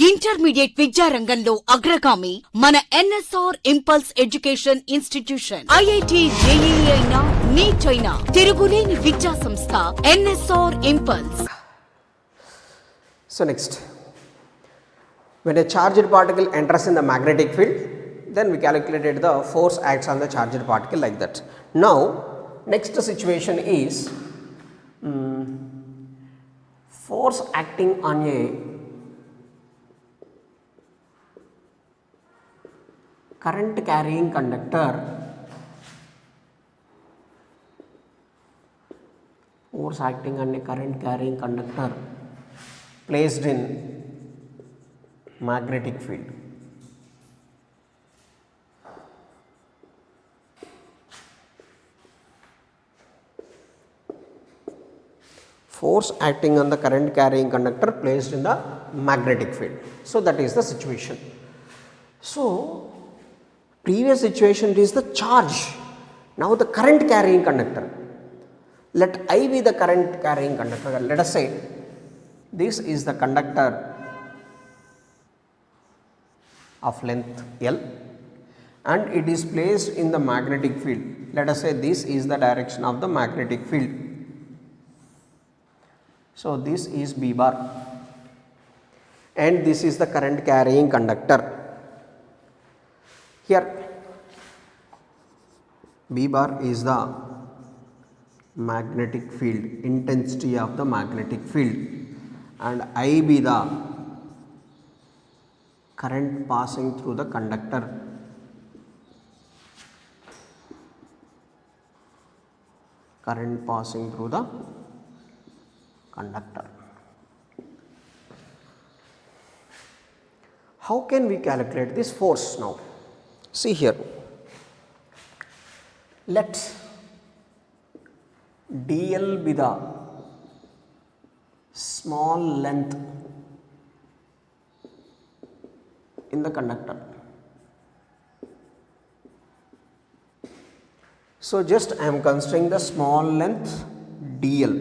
Intermediate విద్యారంగంలో అగ్రగామి మన NSR impulse education institution. IIT, JEE అయినా, నీట్ అయినా తిరుగులేని విద్యా సంస్థ NSR impulse. So next, when a charged particle enters in the magnetic field, then we calculated the force acts on the charged particle like that. Now next situation is force acting on a current carrying conductor. Force acting on a current carrying conductor placed in magnetic field. Force acting on the current carrying conductor placed in the magnetic field. So that is the situation. So previous situation is the charge. Now the current carrying conductor. Let I be the current carrying conductor. Let us say this is the conductor of length L and it is placed in the magnetic field. Let us say this is the direction of the magnetic field. So this is B bar and this is the current carrying conductor. Here B bar is the magnetic field, intensity of the magnetic field, and I be the current passing through the conductor. Current passing through the conductor. How can we calculate this force now? See here. Let dl be the small length in the conductor. So just I am considering the small length dl.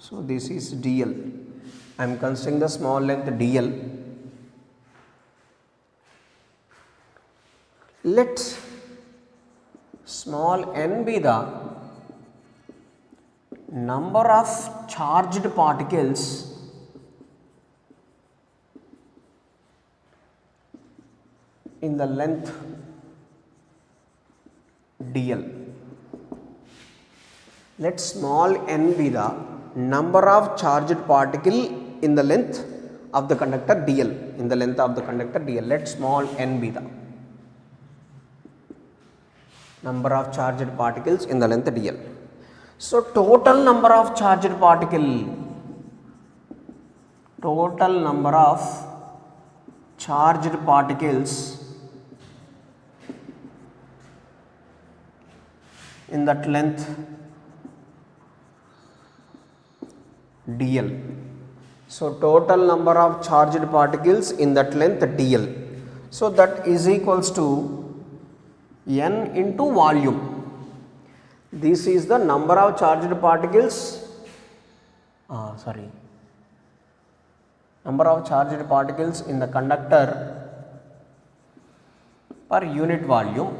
So this is dl. I am considering the small length dl. Let small n be the number of charged particles in the length dl. Let small n be the number of charged particle in the length of the conductor dl. In the length of the conductor dl, let small n be the number of charged particles in the length dl. So total number of charged particle, total number of charged particles in that length dl. So total number of charged particles in that length dl. So that is equals to n into volume. This is the number of charged particles, number of charged particles in the conductor per unit volume.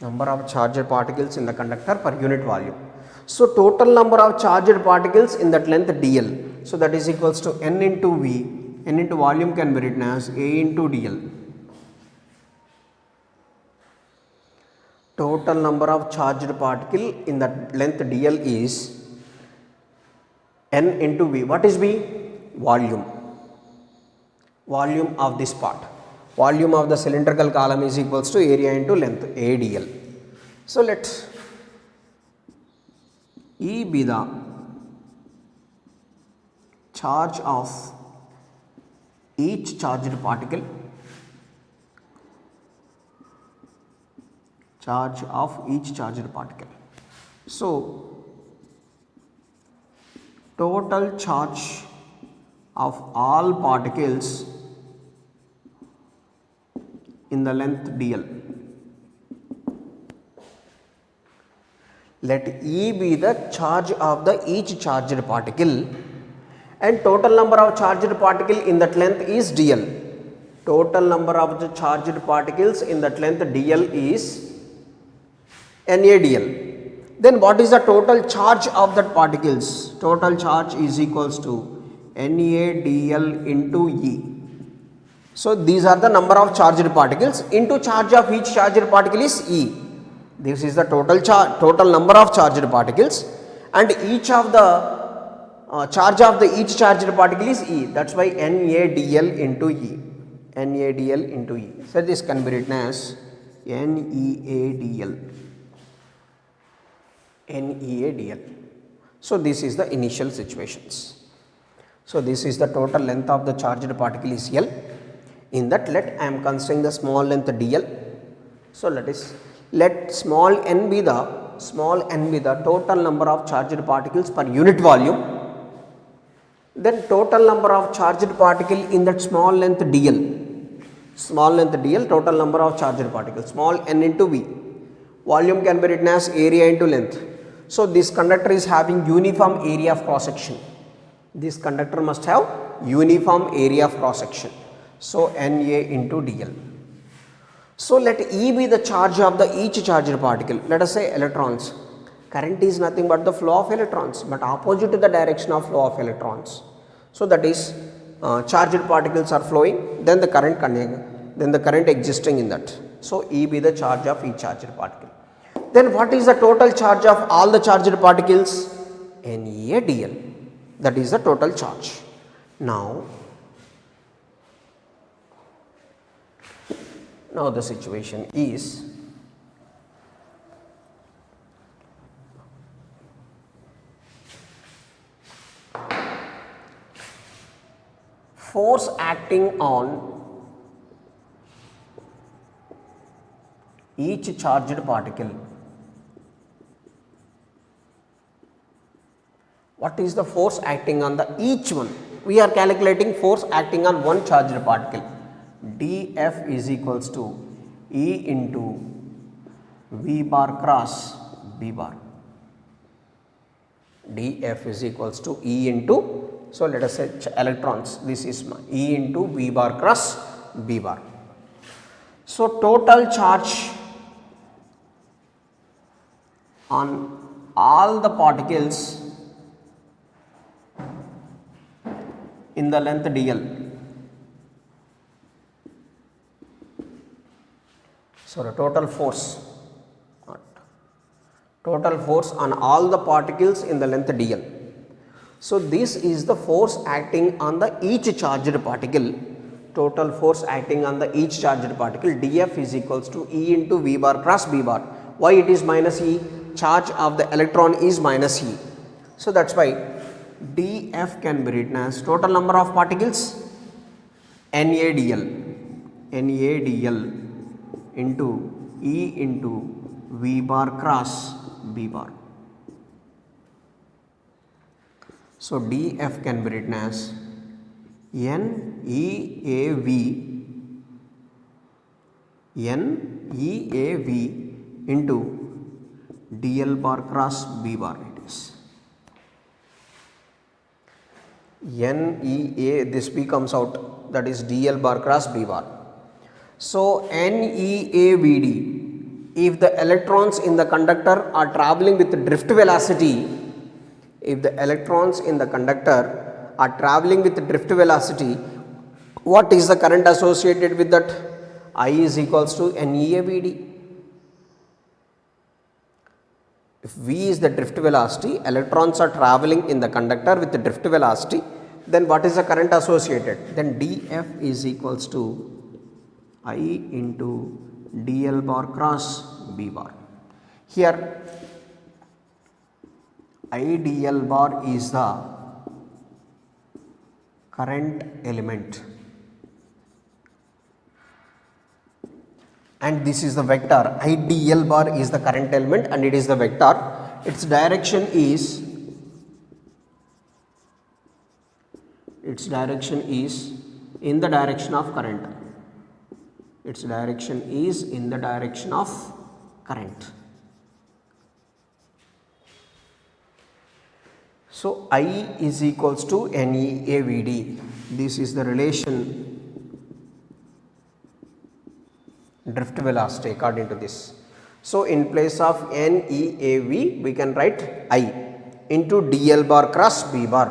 Number of charged particles in the conductor per unit volume. So total number of charged particles in that length dl. So that is equals to n into v. N into volume can be written as a into dl. Total number of charged particle in that length dl is n into v. What is v? Volume. Volume of this part. Volume of the cylindrical column is equals to area into length a dl. So let E be the charge of each charged particle, charge of each charged particle. So total charge of all particles in the length dl. Let E be the charge of the each charged particle and total number of charged particle in that length is dl. Total number of the charged particles in that length dl is NaDl. Then what is the total charge of that particles? Total charge is equals to NaDl into E. So these are the number of charged particles into charge of each charged particle is E. This is the total charge, total number of charged particles, and each of the charge of the each charged particle is E. That's why NaDl into E. NaDl into E. So this can be written as NeaDl. NeaDl. So this is the initial situations. So this is the total length of the charged particle is L. In that, let I am considering the small length dl. So let small n be the total number of charged particles per unit volume. Then total number of charged particle in that small length dl. Small length dl, total number of charged particles, small n into v. Volume can be written as area into length. So this conductor is having uniform area of cross section. This conductor must have uniform area of cross section. So Na into dl. So let E be the charge of the each charged particle. Let us say electrons. Current is nothing but the flow of electrons, but opposite to the direction of flow of electrons. So that is charged particles are flowing, then the current existing in that. So E be the charge of each charged particle. Then what is the total charge of all the charged particles? NaDl. That is the total charge. Now the situation is force acting on each charged particle. What is the force acting on the each one? We are calculating force acting on one charged particle. dF is equals to E into V bar cross B bar. dF is equals to E into, so let us say electrons, this is E into V bar cross B bar. So total charge on all the particles in the length dl. So the total force on all the particles in the length dl. So this is the force acting on the each charged particle. Total force acting on the each charged particle, dF is equals to E into V bar cross B bar. Why it is minus E? Charge of the electron is minus E. So that's why dF can be written as total number of particles NaDl into E into V bar cross B bar. So dF can be written as NeaV into dl bar cross B bar. It is NeA, this B comes out, that is dl bar cross B bar. So NeaVd, if the electrons in the conductor are traveling with drift velocity, what is the current associated with that? I is equals to NeaVd. If V is the drift velocity, electrons are traveling in the conductor with the drift velocity, then what is the current associated? Then dF is equals to I into dl bar cross B bar. Here IDL bar is the current element and this is the vector. IDL bar is the current element and it is the vector. Its direction is in the direction of current. Its direction is in the direction of current. So I is equals to NEAVD. This is the relation drift velocity according to this. So in place of NEAV we can write I into dl bar cross b bar.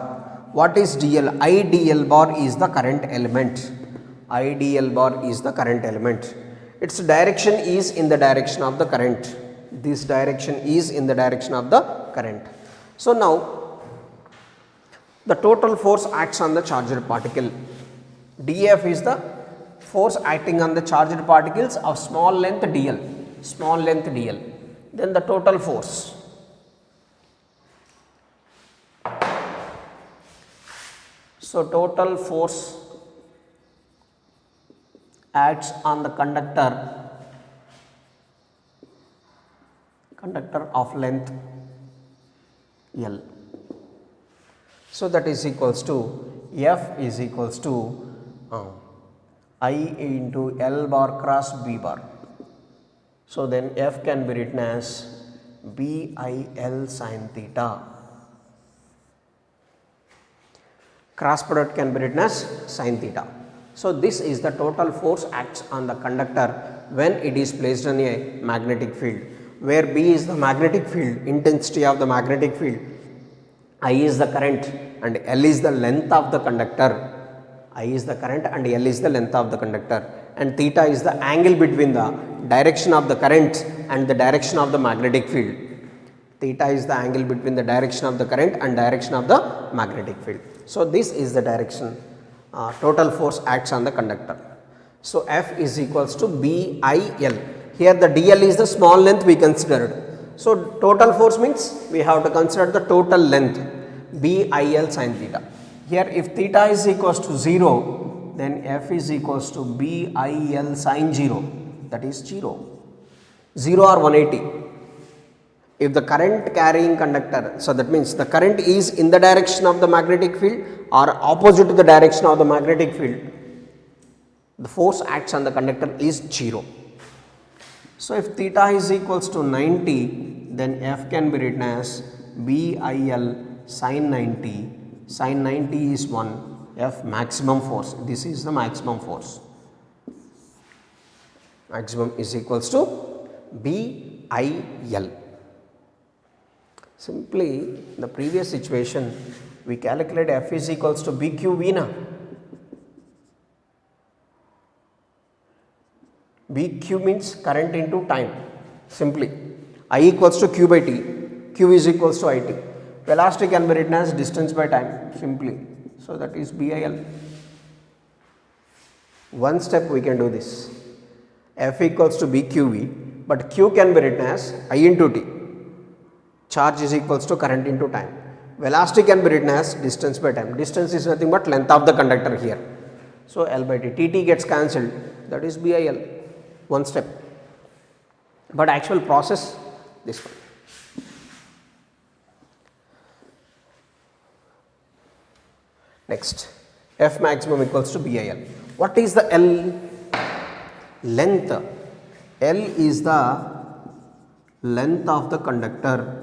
What is dl? I dl bar is the current element. I dl bar is the current element. Its direction is in the direction of the current. This direction is in the direction of the current. So now the total force acts on the charged particle. dF is the force acting on the charged particles of small length dl. Small length dl. Then the total force. So total force acts on the conductor of length L. So that is equals to F is equals to I into L bar cross B bar. So then F can be written as BIL sin theta. Cross product can be written as sin theta. So this is the total force acts on the conductor when it is placed on a magnetic field, where B is the magnetic field, intensity of the magnetic field, I is the current and L is the length of the conductor. I is the current and L is the length of the conductor, and theta is the angle between the direction of the current and the direction of the magnetic field. Theta is the angle between the direction of the current and direction of the magnetic field. So this is the direction total force acts on the conductor. So F is equals to BIL. Here the DL is the small length we considered. So total force means we have to consider the total length BIL sin theta. Here if theta is equals to 0, then F is equals to BIL sin 0, that is 0 or 180. If the current carrying conductor, so that means the current is in the direction of the magnetic field or opposite to the direction of the magnetic field, the force acts on the conductor is 0. So if theta is equals to 90, then F can be written as BIL sin 90. Sin 90 is 1, F maximum force. This is the maximum force. Maximum is equals to BIL. Simply the previous situation we calculate F is equals to BQV na. BQ means current into time. Simply I equals to Q by T, Q is equals to IT. Velocity can be written as distance by time simply. So that is BIL. One step we can do this. F equals to BQV, but Q can be written as I into T. Charge is equals to current into time. Velocity can be written as distance by time. Distance is nothing but length of the conductor here. So L by T. TT gets cancelled, that is BIL. One step. But actual process this one. Next, F maximum equals to BIL. What is the L? Length. L is the length of the conductor.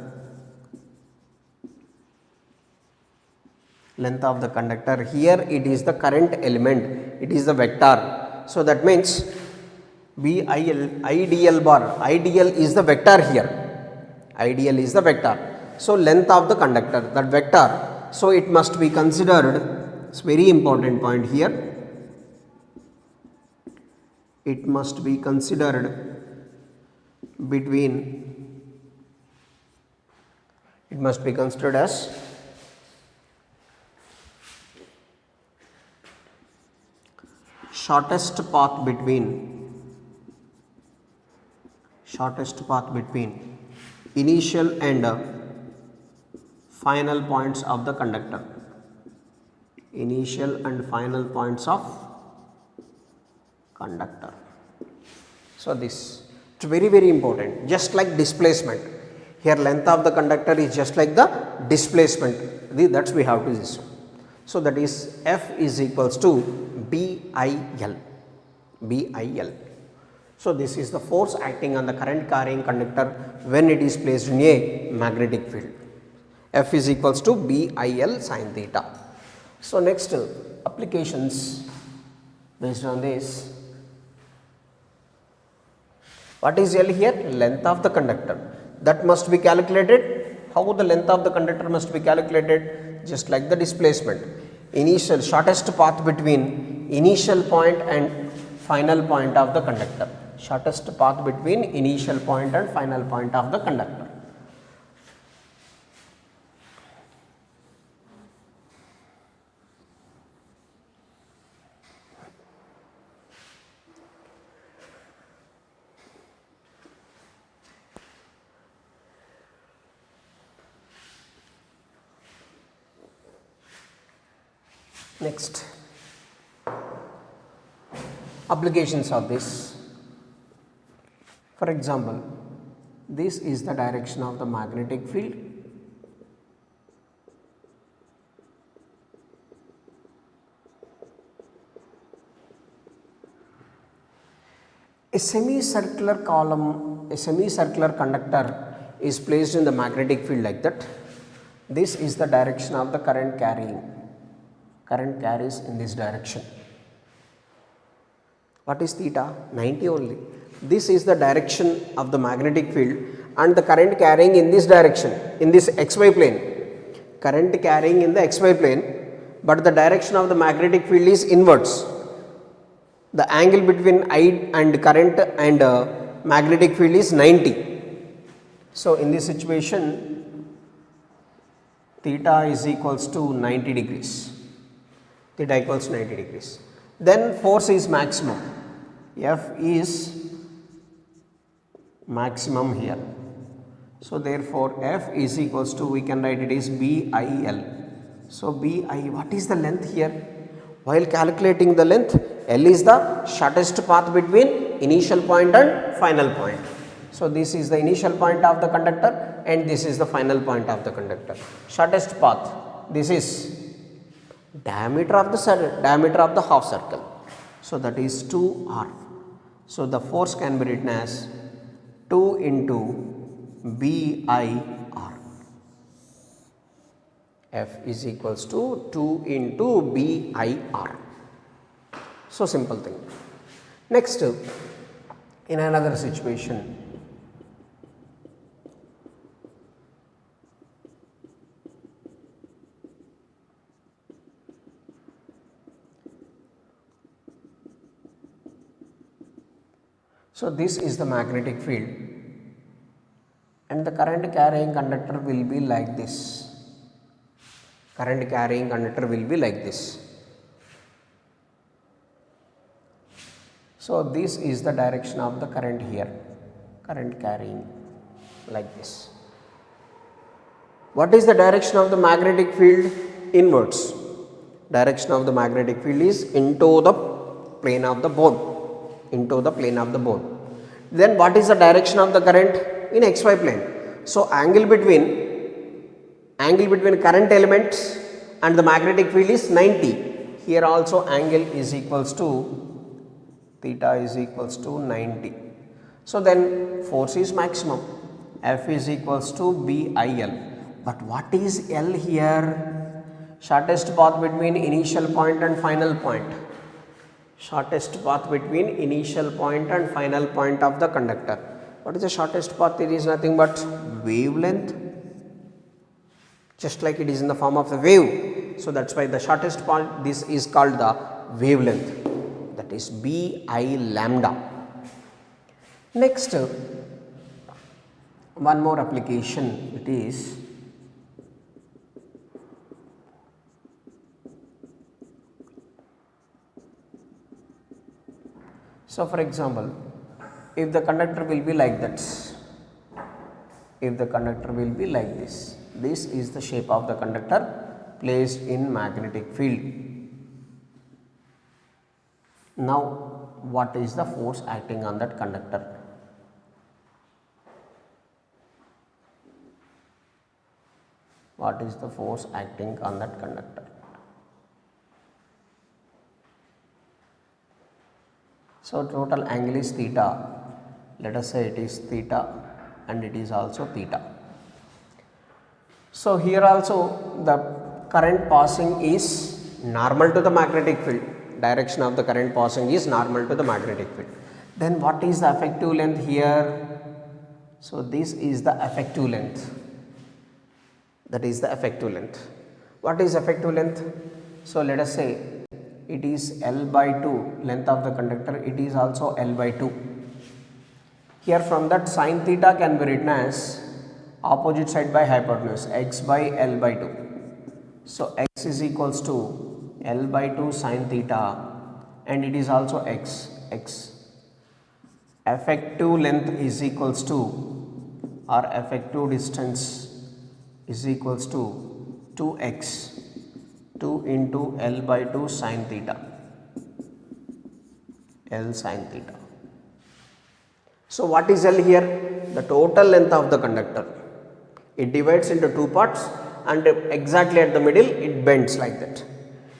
Length of the conductor. Here it is the current element. It is the vector. So that means BIL, IDL bar. IDL is the vector here. IDL is the vector. So length of the conductor, that vector. So it must be considered, it's very important point here, it must be considered between, it must be considered as shortest path between initial and final points of the conductor. Initial and final points of conductor. So this, it's very important, just like displacement. Here length of the conductor is just like the displacement. That's we have to this. So that is F is equals to BIL. BIL. So this is the force acting on the current carrying conductor when it is placed in a magnetic field. F is equals to BIL sin theta. So next applications based on this. What is L here? Length of the conductor. That must be calculated. How the length of the conductor must be calculated? Just like the displacement. Initial shortest path between initial point and final point of the conductor. Shortest path between initial point and final point of the conductor. Next, applications of this. For example, this is the direction of the magnetic field. A semicircular column, a semicircular conductor is placed in the magnetic field like that. This is the direction of the current carrying. Current carries in this direction. What is theta? 90 only. This is the direction of the magnetic field and the current carrying in this direction, in this xy plane. Current carrying in the xy plane, but the direction of the magnetic field is inwards. The angle between I and current and magnetic field is 90. So in this situation, theta is equals to 90 degrees. Theta equals 90 degrees. Then force is maximum. F is maximum here. So therefore F is equals to, we can write it is BIL. So BI, what is the length here? While calculating the length, L is the shortest path between initial point and final point. So this is the initial point of the conductor and this is the final point of the conductor. Shortest path, this is diameter of the half circle. So that is 2R. So the force can be written as 2 into BIR. F is equals to 2 into BIR. So simple thing. Next, in another situation, so this is the magnetic field and the current carrying conductor will be like this. Current carrying conductor will be like this. So this is the direction of the current here. Current carrying like this. What is the direction of the magnetic field? Inwards. Direction of the magnetic field is into the plane of the bone. Into the plane of the bone. Then what is the direction of the current? In xy plane. So angle between current elements and the magnetic field is 90. Here also angle is equals to, theta is equals to 90. So then force is maximum. F is equals to BIL. But what is L here? Shortest path between initial point and final point. Shortest path between initial point and final point of the conductor. What is the shortest path? It is nothing but wavelength, just like it is in the form of a wave. So that's why the shortest part, this is called the wavelength, that is BI lambda. Next, one more application, it is so for example, if the conductor will be like that, if the conductor will be like this, this is the shape of the conductor placed in magnetic field. Now what is the force acting on that conductor? What is the force acting on that conductor? So total angle is theta. Let us say it is theta and it is also theta. So here also the current passing is normal to the magnetic field, direction of the current passing is normal to the magnetic field. Then what is the effective length here? So this is the effective length, that is the effective length. What is effective length? So let us say it is L by 2, length of the conductor, it is also L by 2. Here from that sin theta can be written as opposite side by hypotenuse, x by L by 2. So x is equals to L by 2 sin theta, and it is also x. Effective length is equals to, or effective distance is equals to 2x, 2 into L by 2 sin theta, L sin theta. So what is L here? The total length of the conductor. It divides into two parts and exactly at the middle it bends like that.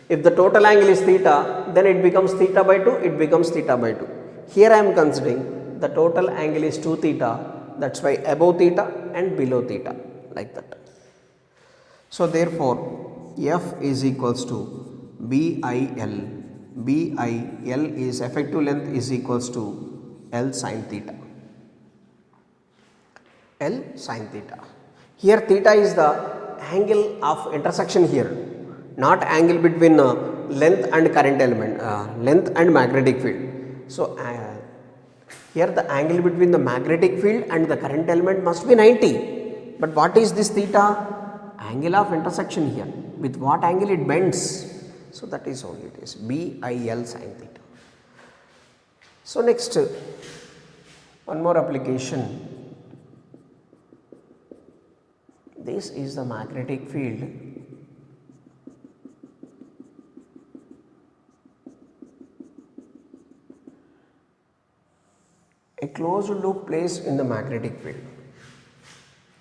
If the total angle is theta, then it becomes theta by 2, it becomes theta by 2. Here I am considering the total angle is 2 theta, that's why above theta and below theta, like that. So therefore F is equals to BIL. BIL is effective length is equals to L sin theta. L sin theta. Here theta is the angle of intersection here, not angle between length and current element, length and magnetic field. So here the angle between the magnetic field and the current element must be 90. But what is this theta? Angle of intersection here. With what angle it bends? So that is only it is BIL sin theta. So next, one more application. This is the magnetic field. A closed loop placed in the magnetic field.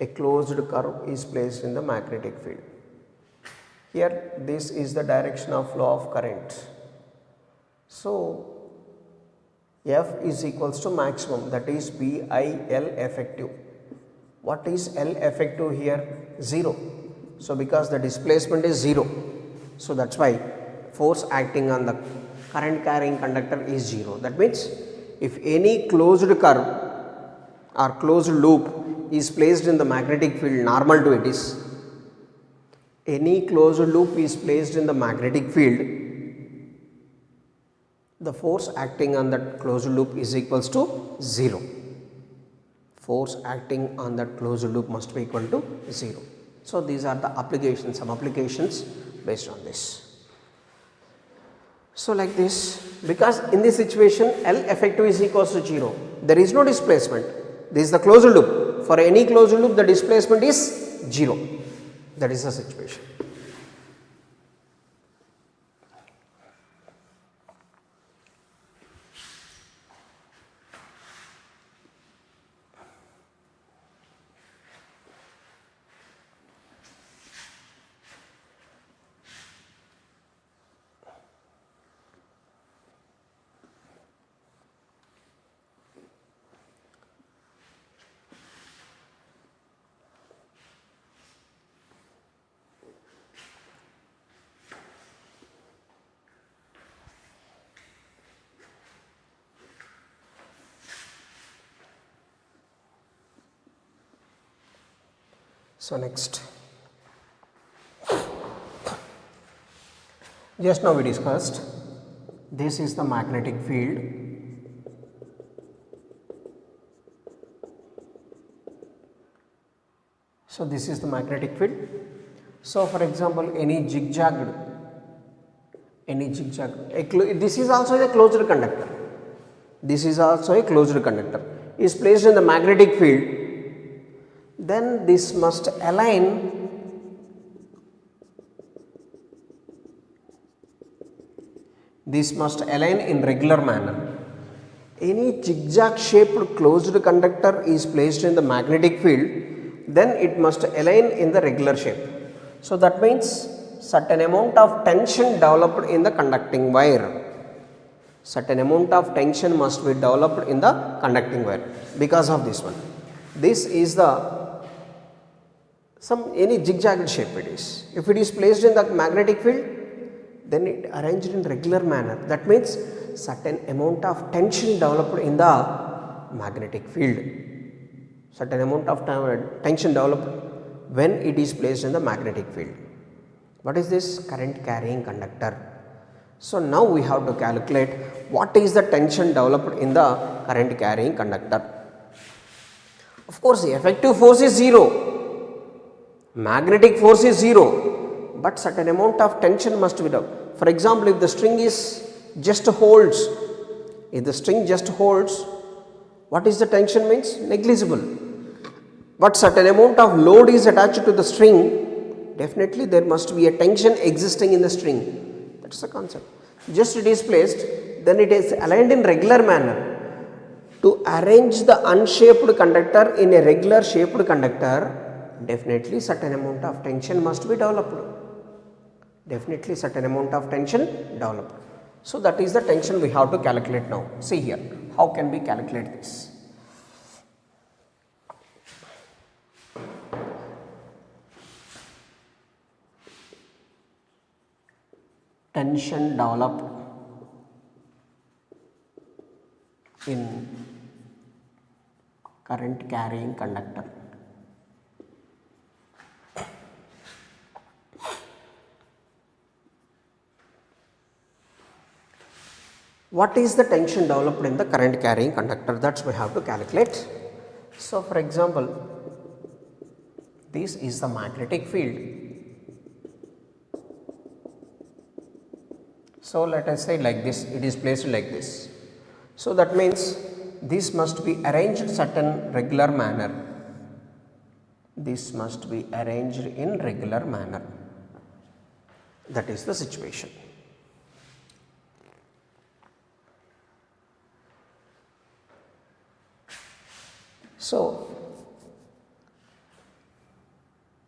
A closed curve is placed in the magnetic field. Here this is the direction of flow of current. So F is equals to maximum, that is BIL effective. What is L effective here? 0. So because the displacement is 0, so that's why force acting on the current carrying conductor is 0. That means if any closed curve or closed loop is placed in the magnetic field normal to it is, any closed loop is placed in the magnetic field, the force acting on that closed loop is equals to 0. Force acting on that closed loop must be equal to 0. So these are the applications, some applications based on this. So like this, because in this situation L effective is equals to 0, there is no displacement. This is the closed loop. For any closed loop the displacement is 0. That is the situation. So next, just now we discussed, this is the magnetic field. So this is the magnetic field. So for example, any zigzag, this is also a closed conductor. This is also a closed conductor is placed in the magnetic field. Then this must align in regular manner. Any zigzag shaped closed conductor is placed in the magnetic field, then it must align in the regular shape. So that means certain amount of tension developed in the conducting wire. Certain amount of tension must be developed in the conducting wire because of this one. This is the any zigzag shape it is. If it is placed in the magnetic field, then it arranged in regular manner. That means certain amount of tension developed in the magnetic field. Certain amount of tension developed when it is placed in the magnetic field. What is this? Current carrying conductor. So now we have to calculate what is the tension developed in the current carrying conductor. Of course, the effective force is 0, magnetic force is 0, but certain amount of tension must be developed. For example, if the string is just holds, what is the tension means? Negligible. But certain amount of load is attached to the string, definitely there must be a tension existing in the string. That is the concept. Just it is placed, then it is aligned in regular manner. To arrange the unshaped conductor in a regular shaped conductor, definitely certain amount of tension must be developed. Definitely certain amount of tension developed. So that is the tension we have to calculate now. See here, how can we calculate this? Tension developed in current carrying conductor. What is the tension developed in the current carrying conductor? That's we have to calculate. So for example, this is the magnetic field. So let us say like this, it is placed like this. So that means this must be arranged certain regular manner. This must be arranged in regular manner. That is the situation. So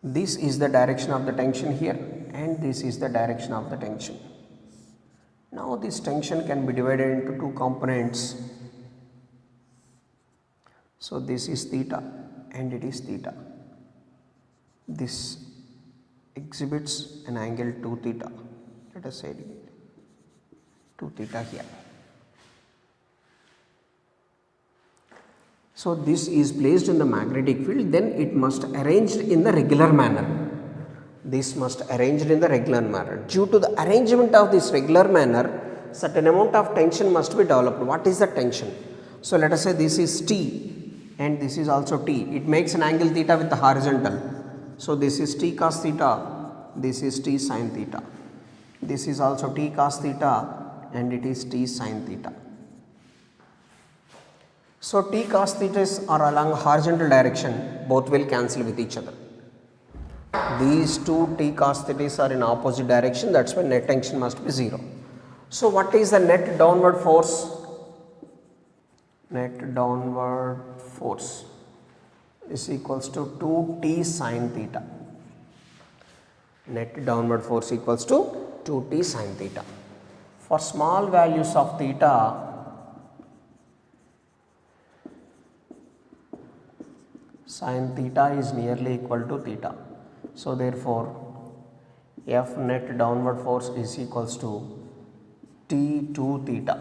this is the direction of the tension here, and this is the direction of the tension. Now this tension can be divided into two components. So this is theta and it is theta. This exhibits an angle 2 theta. Let us say 2 theta here. So this is placed in the magnetic field, then it must arranged in the regular manner. This must arranged in the regular manner. Due to the arrangement of this regular manner, certain amount of tension must be developed. What is the tension? So let us say this is T and this is also T. It makes an angle theta with the horizontal. So this is T cos theta, this is T sin theta. This is also T cos theta and it is T sin theta. So T cos thetas are along horizontal direction, both will cancel with each other. These two T cos thetas are in opposite direction, that's why net tension must be 0. So what is the net downward force? Net downward force is equals to 2T sin theta. Net downward force equals to 2T sin theta. For small values of theta, sin theta is nearly equal to theta. So therefore, F net downward force is equals to T2 theta,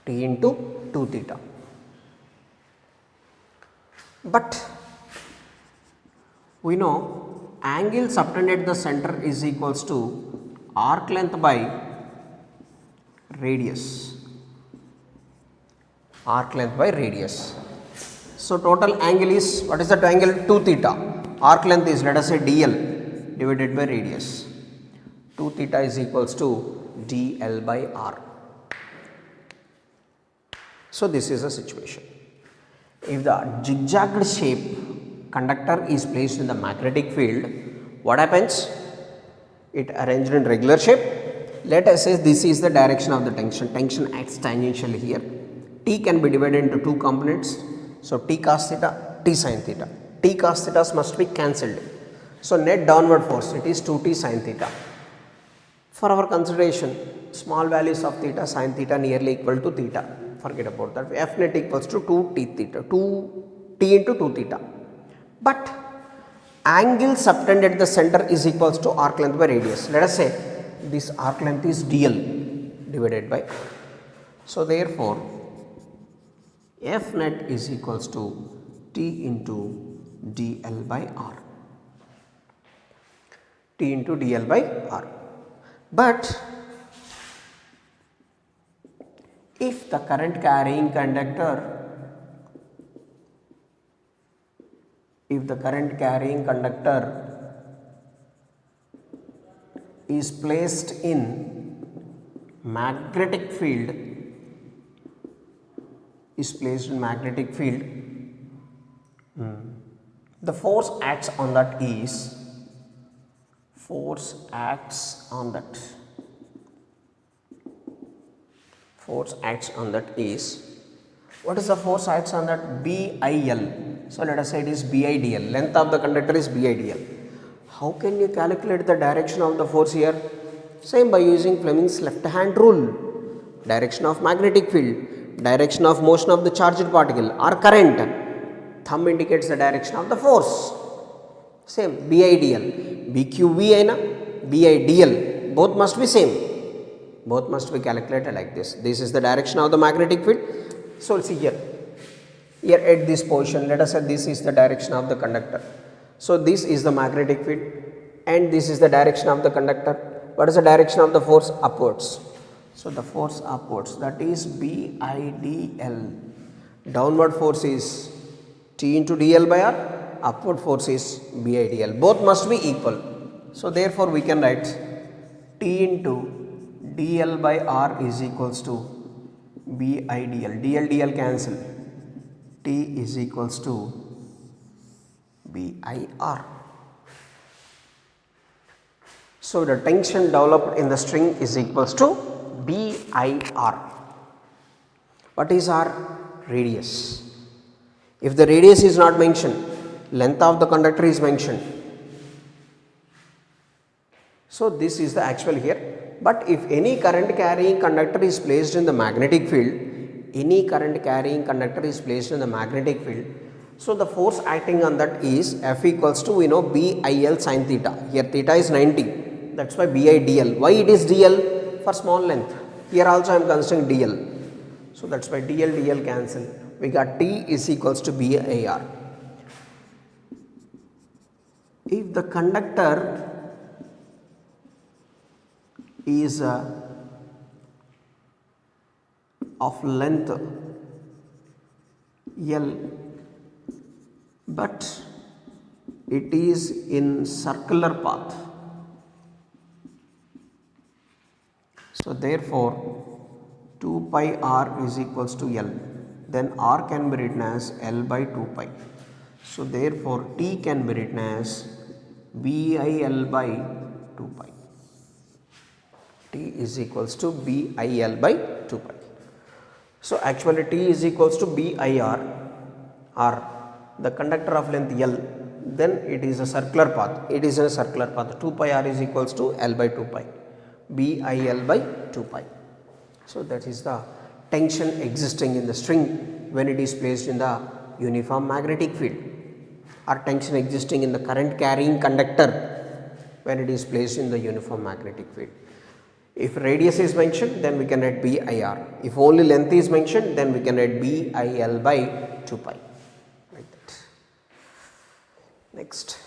T into 2 theta. But we know angle subtended at the center is equals to arc length by radius. Arc length by radius. So total angle is, what is that angle? 2 theta. Arc length is, let us say, dl divided by radius. 2 theta is equals to dl by r. So this is the situation. If the zigzagged shape conductor is placed in the magnetic field, what happens? It arranged in regular shape. Let us say this is the direction of the tension. Tension acts tangentially here. T can be divided into two components. So T cos theta, T sin theta. T cos thetas must be cancelled. So net downward force, it is 2T sin theta. For our consideration, small values of theta, sin theta nearly equal to theta. Forget about that. F net equals to 2T theta, 2T into 2 theta. But angle subtended at the center is equals to arc length by radius. Let us say this arc length is dl divided by, so therefore F net is equals to T into dl by r, T into dl by r. But if the current carrying conductor, is placed in magnetic field, the force acts on that is, what is the force acts on that? BIL. So let us say it is BIDL, length of the conductor is BIDL. How can you calculate the direction of the force here? Same, by using Fleming's left hand rule. Direction of magnetic field, direction of motion of the charged particle or current. Thumb indicates the direction of the force. Same, BIDL, BQV aina, BIDL, both must be same. Both must be calculated like this. This is the direction of the magnetic field. So see here at this position, let us say this is the direction of the conductor. So this is the magnetic field and this is the direction of the conductor. What is the direction of the force? Upwards. So the force upwards, that is BIDL. Downward force is T into dl by r, upward force is BIDL. Both must be equal. So therefore we can write T into dl by r is equals to BIDL. dl cancel. T is equals to BIR. So the tension developed in the string is equals to BIR. What is our radius? If the radius is not mentioned, length of the conductor is mentioned. So this is the actual here. But if any current carrying conductor is placed in the magnetic field, so the force acting on that is F equals to BIL sin theta. Here theta is 90, that's why BIDL. Why it is DL? For small length. Here also I am considering DL. So that's why DL cancel. We got T is equals to BIR. If the conductor is of length L, but it is in circular path, so therefore 2 pi r is equals to L, then r can be written as L by 2 pi. So therefore T can be written as BIL by 2 pi. T is equals to BIL by 2 pi. So actually T is equals to BIR, or the conductor of length L, then it is a circular path. It is a circular path. 2 pi r is equals to L by 2 pi. BIL by 2 pi. So that is the tension existing in the string when it is placed in the uniform magnetic field, or tension existing in the current carrying conductor when it is placed in the uniform magnetic field. If radius is mentioned, then we can write BIR. If only length is mentioned, then we can write BIL by 2 pi. Like that. Next.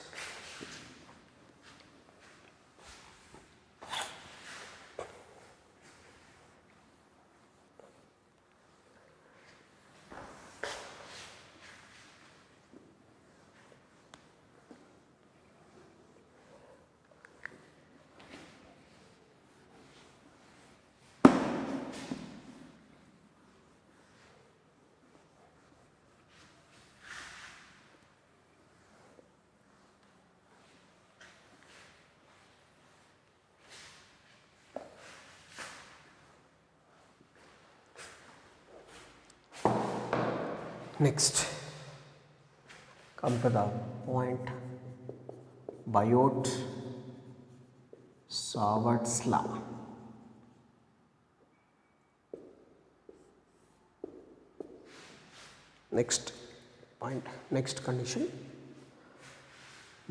Next, come to the point Biot-Savart's law. Next point, next condition.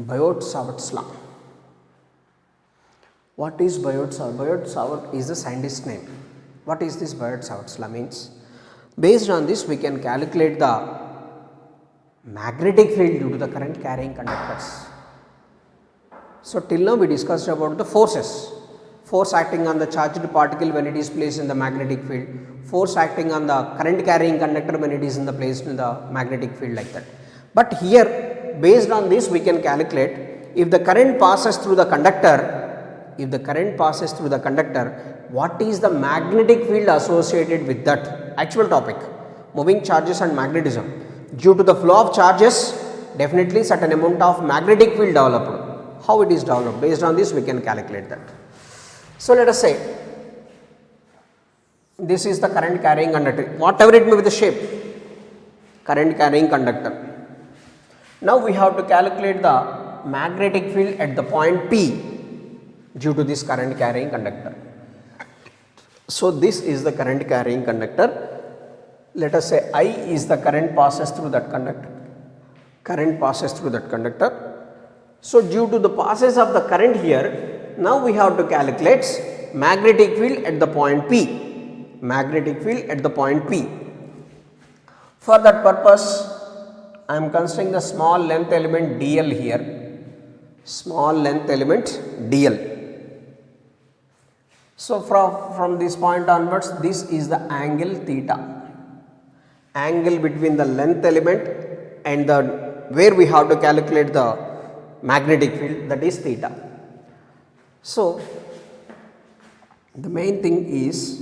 Biot-Savart's law. What is Biot-Savart? Biot-Savart is the scientist name. What is this Biot-Savart's law means? Based on this we can calculate the magnetic field due to the current carrying conductors. So till now we discussed about the forces. Force acting on the charged particle when it is placed in the magnetic field, force acting on the current carrying conductor when it is placed in the magnetic field, like that. But here based on this we can calculate if the current passes through the conductor, what is the magnetic field associated with that actual topic, moving charges and magnetism. Due to the flow of charges, definitely certain amount of magnetic field developed. How it is developed? Based on this we can calculate that. So let us say this is the current carrying conductor, whatever it may be the shape, current carrying conductor. Now we have to calculate the magnetic field at the point P due to this current carrying conductor. So this is the current carrying conductor. Let us say I is the current passes through that conductor. So due to the passes of the current here, now we have to calculate magnetic field at the point P. For that purpose, I am considering the small length element dl here. So from this point onwards, this is the angle theta. Angle between the length element and the where we have to calculate the magnetic field, that is theta. So the main thing is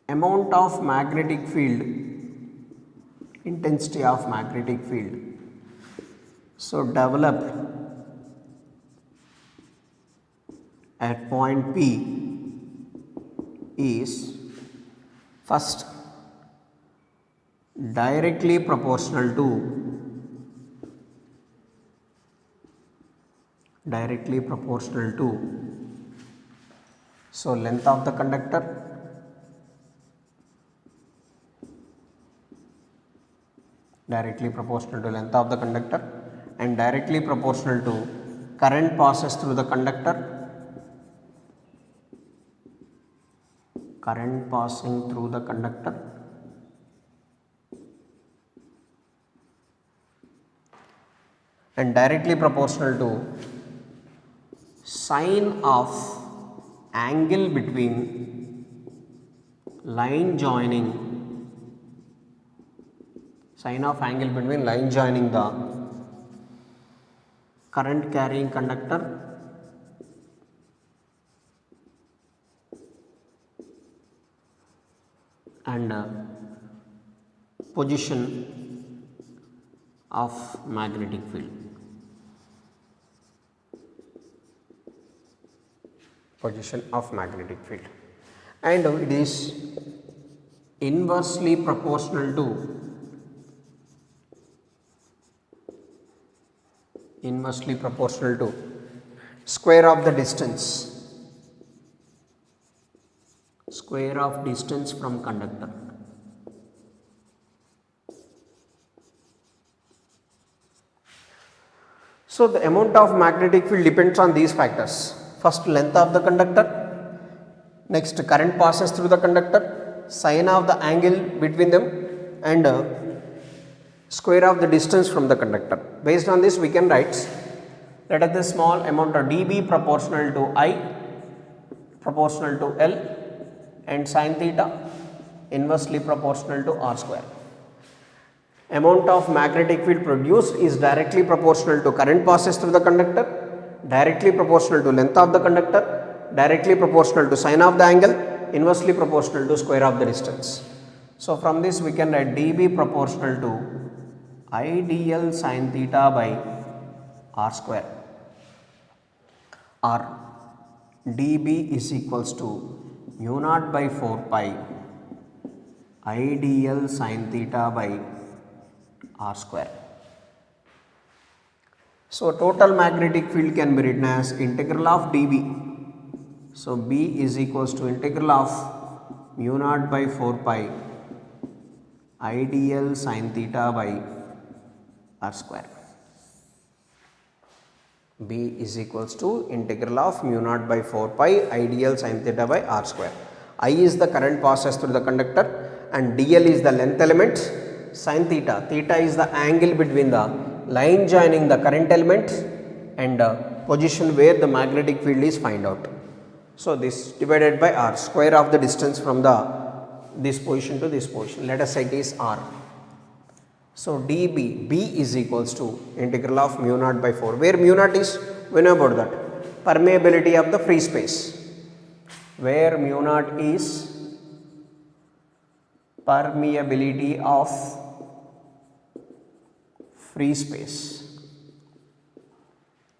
amount of magnetic field, intensity of magnetic field. So develop at point P is first directly proportional to so length of the conductor directly proportional to length of the conductor and directly proportional to current passes through the conductor, current passing through the conductor and directly proportional to sine of angle between line joining the current carrying conductor and position of magnetic field. And it is inversely proportional to square of the distance from conductor. So the amount of magnetic field depends on these factors. First, length of the conductor, next current passes through the conductor, sine of the angle between them and square of the distance from the conductor. Based on this we can write, let us the small amount of dB proportional to I, proportional to L and sin theta inversely proportional to R square. Amount of magnetic field produced is directly proportional to current passes through the conductor, directly proportional to length of the conductor, directly proportional to sine of the angle, inversely proportional to square of the distance. So from this we can write dB proportional to I dl sin theta by R square, or dB is equals to mu naught by 4 pi I dl sin theta by R square. So total magnetic field can be written as integral of dB. So B is equals to integral of mu naught by 4 pi I dl sin theta by R square. B is equals to integral of mu naught by 4 pi ideal sin theta by r square. I is the current passes through the conductor and dl is the length element. Sin theta, theta is the angle between the line joining the current element and position where the magnetic field is find out. So this divided by r, square of the distance from this position to this position. Let us say it is r. So dB, B is equals to integral of mu naught by 4, where mu naught is, we know about that, permeability of the free space, where mu naught is permeability of free space.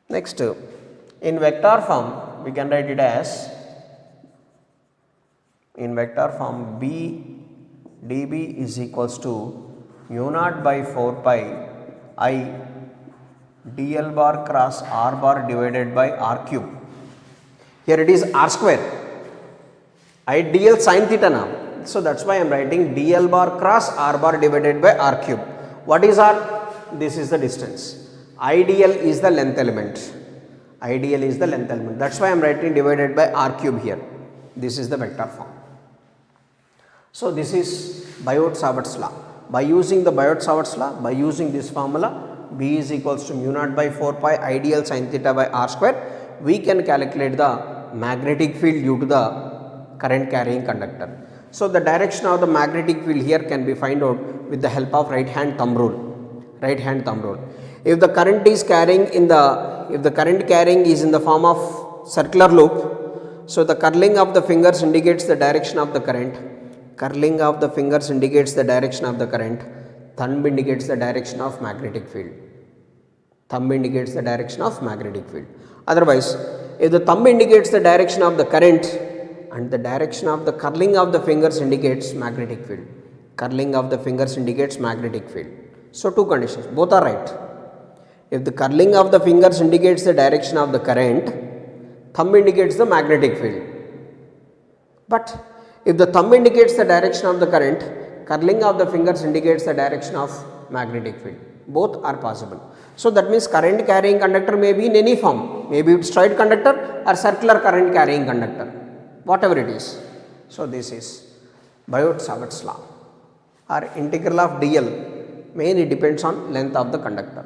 Next, in vector form, we can write it as, in vector form, B dB is equals to mu naught by 4 pi I dl bar cross r bar divided by r cube. Here it is r square. I dl sin theta now. So that's why I am writing dl bar cross r bar divided by r cube. What is r? This is the distance. IDL is the length element. IDL is the length element. That's why I am writing divided by r cube here. This is the vector form. So this is Biot-Savart's law. By using the Biot-Savart's law, by using this formula, B is equals to mu naught by 4 pi ideal sin theta by r square, we can calculate the magnetic field due to the current carrying conductor. So the direction of the magnetic field here can be find out with the help of right hand thumb rule. Right hand thumb rule. If the current is carrying if the current carrying is in the form of circular loop, so the curling of the fingers indicates the direction of the current. Curling of the fingers indicates the direction of the current. Thumb indicates the direction of magnetic field. Thumb indicates the direction of magnetic field. Otherwise, if the thumb indicates the direction of the current and the direction of the curling of the fingers indicates magnetic field. Curling of the fingers indicates magnetic field. So two conditions, both are right. If the curling of the fingers indicates the direction of the current, thumb indicates the magnetic field. But if the thumb indicates the direction of the current, curling of the fingers indicates the direction of magnetic field. Both are possible. So that means current carrying conductor may be in any form, maybe it's straight conductor or circular current carrying conductor, whatever it is. So this is Biot-Savart's law. Our integral of dl mainly depends on length of the conductor.